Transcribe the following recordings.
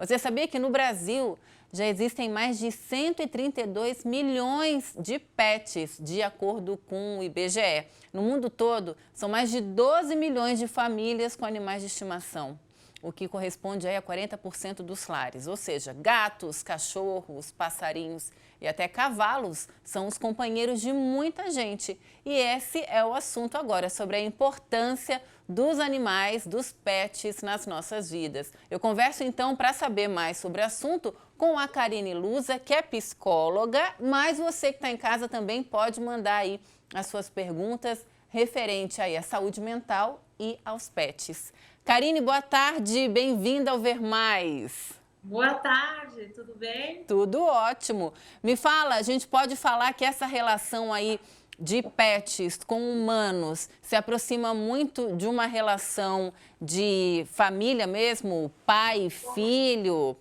Você sabia que no Brasil já existem mais de 132 milhões de pets, de acordo com o IBGE. No mundo todo, são mais de 12 milhões de famílias com animais de estimação, o que corresponde aí a 40% dos lares. Ou seja, gatos, cachorros, passarinhos e até cavalos são os companheiros de muita gente. E esse é o assunto agora, sobre a importância dos animais, dos pets nas nossas vidas. Eu converso então para saber mais sobre o assunto com a Karine Luza, que é psicóloga, mas você que está em casa também pode mandar aí as suas perguntas referente aí à saúde mental e aos pets. Karine, boa tarde, bem-vinda ao Ver Mais. Boa tarde, tudo bem? Tudo ótimo. Me fala, a gente pode falar que essa relação aí de pets com humanos se aproxima muito de uma relação de família mesmo, pai e filho?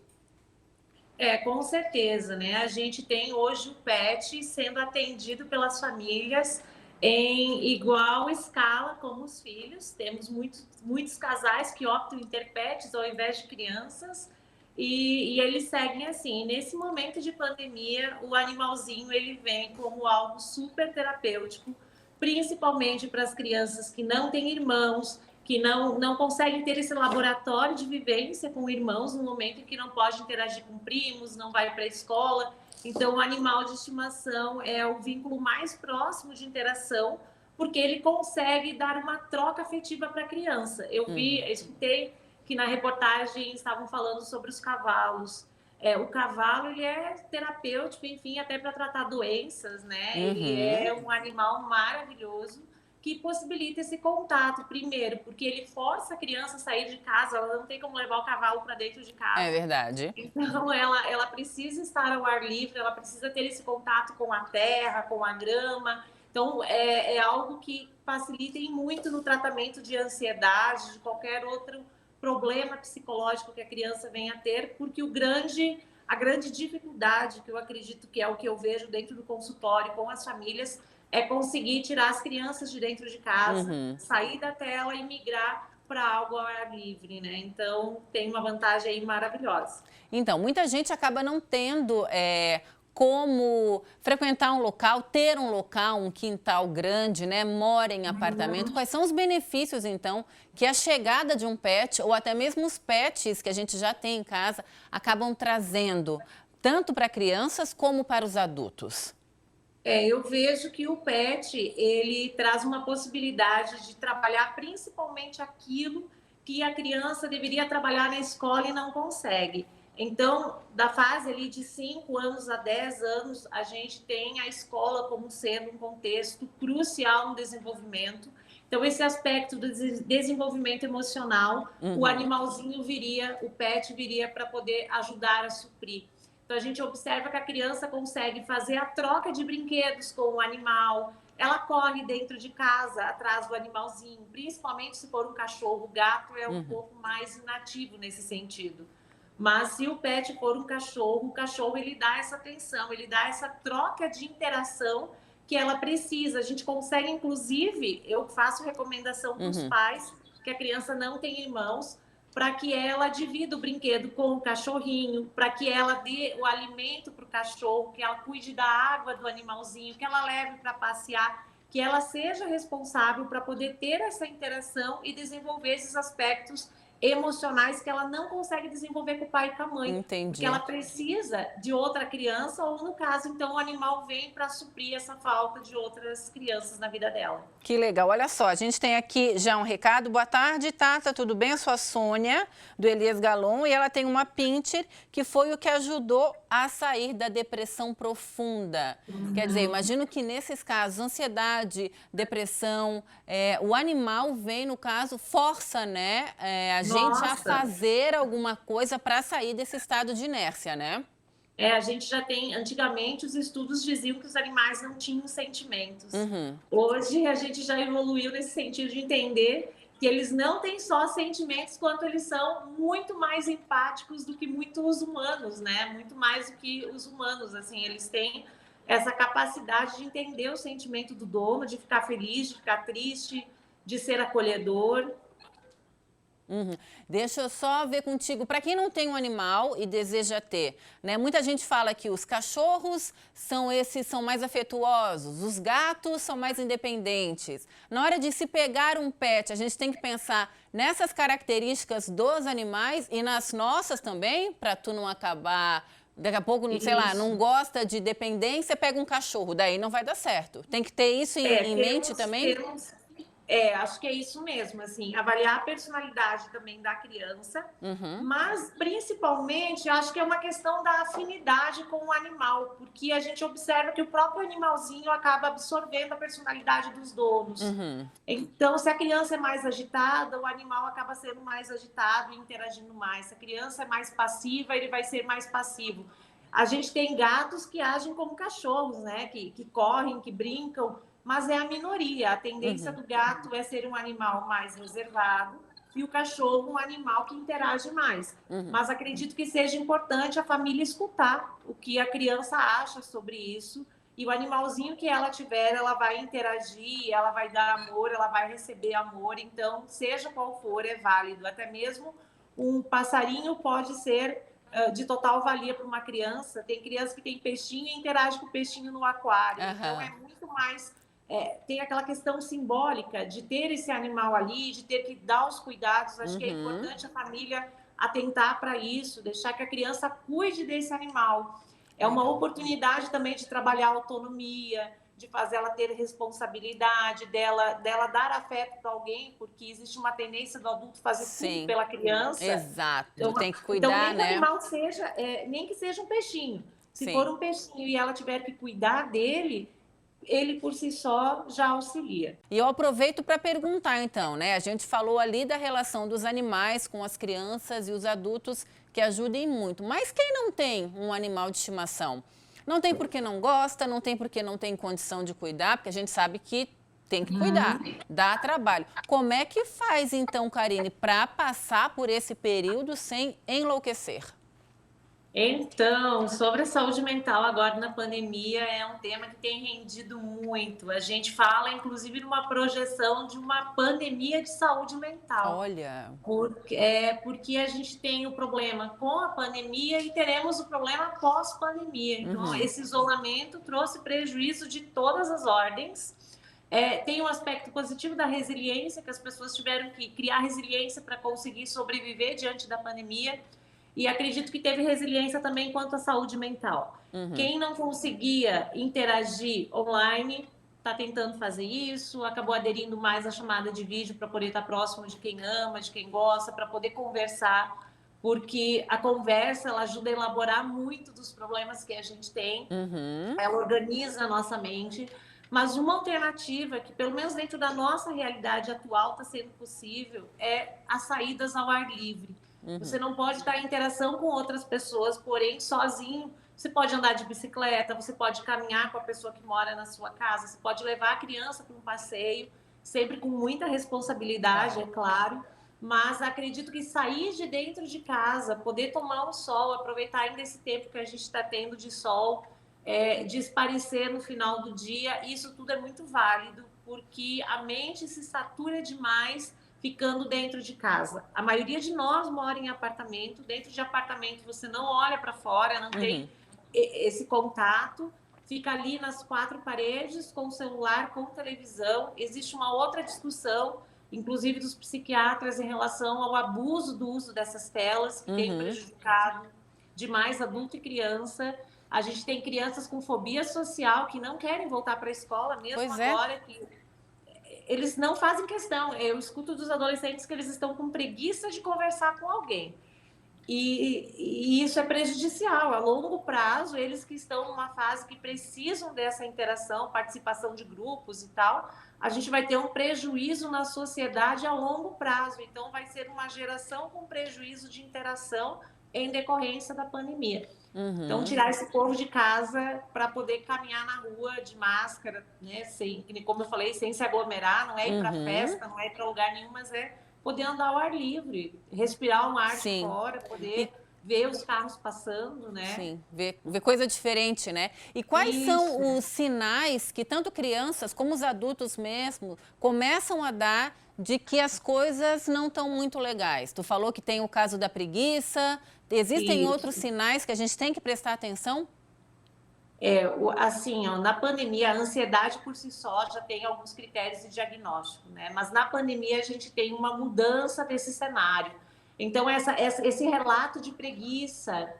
Com certeza, né? A gente tem hoje o pet sendo atendido pelas famílias em igual escala como os filhos. Temos muitos casais que optam em ter pets ao invés de crianças e eles seguem assim. Nesse momento de pandemia, o animalzinho ele vem como algo super terapêutico, principalmente para as crianças que não têm irmãos, que não conseguem ter esse laboratório de vivência com irmãos no momento em que não pode interagir com primos, não vai para a escola. Então, o animal de estimação é o vínculo mais próximo de interação, porque ele consegue dar uma troca afetiva para a criança. Eu escutei que na reportagem estavam falando sobre os cavalos. O cavalo ele é terapêutico, enfim, até para tratar doenças, né? Ele é um animal maravilhoso que possibilita esse contato, primeiro, porque ele força a criança a sair de casa, ela não tem como levar o cavalo para dentro de É casa. verdade. Então, ela precisa estar ao ar livre, ela precisa ter esse contato com a terra, com a grama. Então, é algo que facilita e muito no tratamento de ansiedade, de qualquer outro problema psicológico que a criança venha a ter, porque a grande dificuldade, que eu acredito que é o que eu vejo dentro do consultório com as famílias, é conseguir tirar as crianças de dentro de casa, sair da tela e migrar para algo ao ar livre, né? Então, tem uma vantagem aí maravilhosa. Então, muita gente acaba não tendo como frequentar um local, ter um local, um quintal grande, né? Mora em apartamento. Quais são os benefícios, então, que a chegada de um pet, ou até mesmo os pets que a gente já tem em casa, acabam trazendo, tanto para crianças como para os adultos? Eu vejo que o pet, ele traz uma possibilidade de trabalhar principalmente aquilo que a criança deveria trabalhar na escola e não consegue. Então, da fase ali de 5 anos a 10 anos, a gente tem a escola como sendo um contexto crucial no desenvolvimento. Então, esse aspecto do desenvolvimento emocional, o animalzinho viria, o pet viria para poder ajudar a suprir. Então, a gente observa que a criança consegue fazer a troca de brinquedos com o animal, ela corre dentro de casa atrás do animalzinho, principalmente se for um cachorro. O gato é um pouco mais inativo nesse sentido. Mas se o pet for um cachorro, o cachorro ele dá essa atenção, ele dá essa troca de interação que ela precisa. A gente consegue, inclusive, eu faço recomendação para os pais que a criança não tem irmãos, para que ela divida o brinquedo com o cachorrinho, para que ela dê o alimento para o cachorro, que ela cuide da água do animalzinho, que ela leve para passear, que ela seja responsável para poder ter essa interação e desenvolver esses aspectos emocionais que ela não consegue desenvolver com o pai e com a mãe, porque ela Entendi. precisa de outra criança ou, no caso, então, o animal vem para suprir essa falta de outras crianças na vida dela. Que legal. Olha só, a gente tem aqui já um recado. Boa tarde, Tata, tudo bem? Eu sou a Sônia, do Elias Galon, e ela tem uma pincher que foi o que ajudou a sair da depressão profunda. Quer dizer, imagino que nesses casos, ansiedade, depressão, o animal vem, no caso, força, né, a gente a Nossa! fazer alguma coisa para sair desse estado de inércia, né? A gente já tem, antigamente, os estudos diziam que os animais não tinham sentimentos. Hoje, a gente já evoluiu nesse sentido de entender que eles não têm só sentimentos, quanto eles são muito mais empáticos do que muitos humanos, né? Muito mais do que os humanos, assim, eles têm essa capacidade de entender o sentimento do dono, de ficar feliz, de ficar triste, de ser acolhedor. Uhum. Deixa eu só ver contigo, para quem não tem um animal e deseja ter, né? Muita gente fala que os cachorros são mais afetuosos, os gatos são mais independentes. Na hora de se pegar um pet, a gente tem que pensar nessas características dos animais e nas nossas também, para tu não acabar, daqui a pouco, sei lá, não gosta de dependência, pega um cachorro, daí não vai dar certo. Tem que ter isso em mente também? Acho que é isso mesmo, assim, avaliar a personalidade também da criança, mas principalmente acho que é uma questão da afinidade com o animal, porque a gente observa que o próprio animalzinho acaba absorvendo a personalidade dos donos. Então, se a criança é mais agitada, o animal acaba sendo mais agitado e interagindo mais. Se a criança é mais passiva, ele vai ser mais passivo. A gente tem gatos que agem como cachorros, né? Que correm, que brincam, mas é a minoria. A tendência do gato é ser um animal mais reservado e o cachorro um animal que interage mais. Mas acredito que seja importante a família escutar o que a criança acha sobre isso. E o animalzinho que ela tiver, ela vai interagir, ela vai dar amor, ela vai receber amor. Então, seja qual for, é válido. Até mesmo um passarinho pode ser de total valia para uma criança. Tem criança que tem peixinho e interage com o peixinho no aquário. Então, é muito mais... tem aquela questão simbólica de ter esse animal ali, de ter que dar os cuidados. Acho que é importante a família atentar para isso, deixar que a criança cuide desse animal. É uma oportunidade também de trabalhar a autonomia, de fazer ela ter responsabilidade, dela dar afeto para alguém, porque existe uma tendência do adulto fazer tudo pela criança. Exato, então, tem que então, cuidar, nem que o animal seja, nem que seja um peixinho. Se for um peixinho e ela tiver que cuidar dele, ele por si só já auxilia. E eu aproveito para perguntar então, né? A gente falou ali da relação dos animais com as crianças e os adultos que ajudem muito. Mas quem não tem um animal de estimação? Não tem porque não gosta, não tem porque não tem condição de cuidar, porque a gente sabe que tem que cuidar, dá trabalho. Como é que faz então, Karine, para passar por esse período sem enlouquecer? Então, sobre a saúde mental agora na pandemia, é um tema que tem rendido muito. A gente fala, inclusive, numa projeção de uma pandemia de saúde mental. Olha. Porque a gente tem o problema com a pandemia e teremos o problema pós-pandemia. Então, esse isolamento trouxe prejuízo de todas as ordens. Tem um aspecto positivo da resiliência, que as pessoas tiveram que criar resiliência para conseguir sobreviver diante da pandemia. E acredito que teve resiliência também quanto à saúde mental. Quem não conseguia interagir online está tentando fazer isso, acabou aderindo mais à chamada de vídeo para poder estar próximo de quem ama, de quem gosta, para poder conversar, porque a conversa ela ajuda a elaborar muito dos problemas que a gente tem, ela organiza a nossa mente. Mas uma alternativa que, pelo menos dentro da nossa realidade atual, está sendo possível é as saídas ao ar livre. Você não pode estar em interação com outras pessoas, porém, sozinho. Você pode andar de bicicleta, você pode caminhar com a pessoa que mora na sua casa, você pode levar a criança para um passeio, sempre com muita responsabilidade, é claro. Mas acredito que sair de dentro de casa, poder tomar um sol, aproveitar ainda esse tempo que a gente está tendo de sol, de esparecer no final do dia, isso tudo é muito válido, porque a mente se satura demais ficando dentro de casa. A maioria de nós mora em apartamento. Dentro de apartamento você não olha para fora, não tem esse contato. Fica ali nas quatro paredes, com o celular, com televisão. Existe uma outra discussão, inclusive dos psiquiatras, em relação ao abuso do uso dessas telas, que tem prejudicado demais adulto e criança. A gente tem crianças com fobia social que não querem voltar para a escola, mesmo agora que eles não fazem questão. Eu escuto dos adolescentes que eles estão com preguiça de conversar com alguém. E isso é prejudicial. A longo prazo, eles que estão numa fase que precisam dessa interação, participação de grupos e tal, a gente vai ter um prejuízo na sociedade a longo prazo. Então, vai ser uma geração com prejuízo de interação em decorrência da pandemia. Então, tirar esse povo de casa para poder caminhar na rua de máscara, né? Como eu falei, sem se aglomerar, não é ir para festa, não é ir para lugar nenhum, mas é poder andar ao ar livre, respirar um ar de fora, poder ver os carros passando, né? Sim, ver coisa diferente, né? E quais Isso. são os sinais que tanto crianças como os adultos mesmo começam a dar de que as coisas não estão muito legais? Tu falou que tem o caso da preguiça, existem Isso. outros sinais que a gente tem que prestar atenção? Assim, ó, na pandemia, a ansiedade por si só já tem alguns critérios de diagnóstico, né? Mas na pandemia a gente tem uma mudança desse cenário. Então, esse relato de preguiça,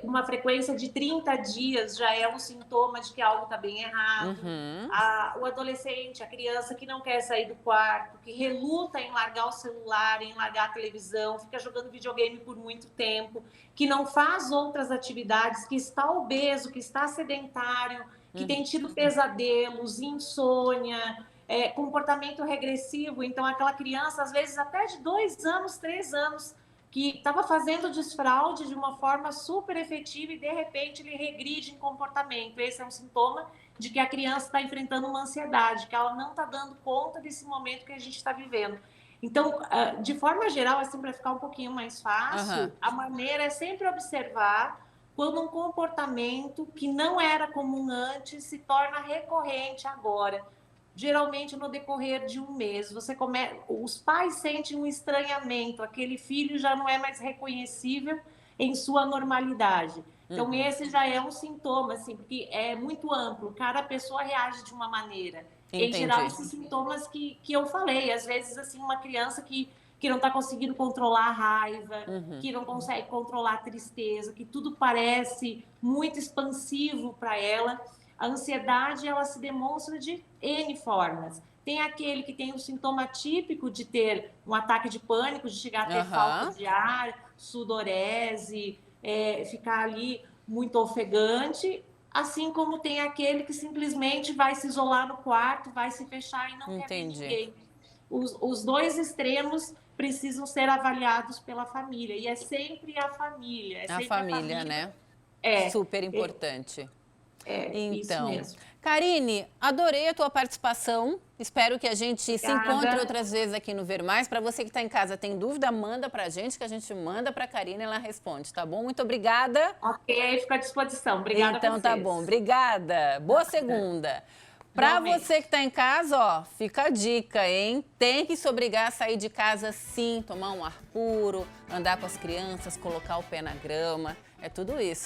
uma frequência de 30 dias já é um sintoma de que algo está bem errado. Uhum. O adolescente, a criança que não quer sair do quarto, que reluta em largar o celular, em largar a televisão, fica jogando videogame por muito tempo, que não faz outras atividades, que está obeso, que está sedentário, que tem tido pesadelos, insônia, comportamento regressivo. Então, aquela criança, às vezes até de 2 anos, 3 anos, que estava fazendo desfraude de uma forma super efetiva e, de repente, ele regride em comportamento. Esse é um sintoma de que a criança está enfrentando uma ansiedade, que ela não está dando conta desse momento que a gente está vivendo. Então, de forma geral, assim, para ficar um pouquinho mais fácil, a maneira é sempre observar quando um comportamento que não era comum antes se torna recorrente agora. Geralmente no decorrer de um mês, os pais sentem um estranhamento, aquele filho já não é mais reconhecível em sua normalidade. Então, esse já é um sintoma, assim, porque é muito amplo, cada pessoa reage de uma maneira. Entendi. Em geral, esses sintomas que eu falei, às vezes, assim, uma criança que não está conseguindo controlar a raiva, que não consegue controlar a tristeza, que tudo parece muito expansivo para ela. A ansiedade, ela se demonstra de N formas. Tem aquele que tem o sintoma típico de ter um ataque de pânico, de chegar a ter falta de ar, sudorese, ficar ali muito ofegante, assim como tem aquele que simplesmente vai se isolar no quarto, vai se fechar e não quer ver ninguém. Os dois extremos precisam ser avaliados pela família, e é sempre a família. A família, né? Super importante. Então, isso mesmo. Karine, adorei a tua participação. Espero que a gente se encontre outras vezes aqui no Ver Mais. Para você que está em casa, tem dúvida, manda para a gente, que a gente manda para a Karine e ela responde, tá bom? Muito obrigada. Ok, fico à disposição. Obrigada então, a vocês. Tá bom, obrigada. Boa segunda. Para você que está em casa, ó, fica a dica, hein? Tem que se obrigar a sair de casa sim, tomar um ar puro, andar com as crianças, colocar o pé na grama, é tudo isso.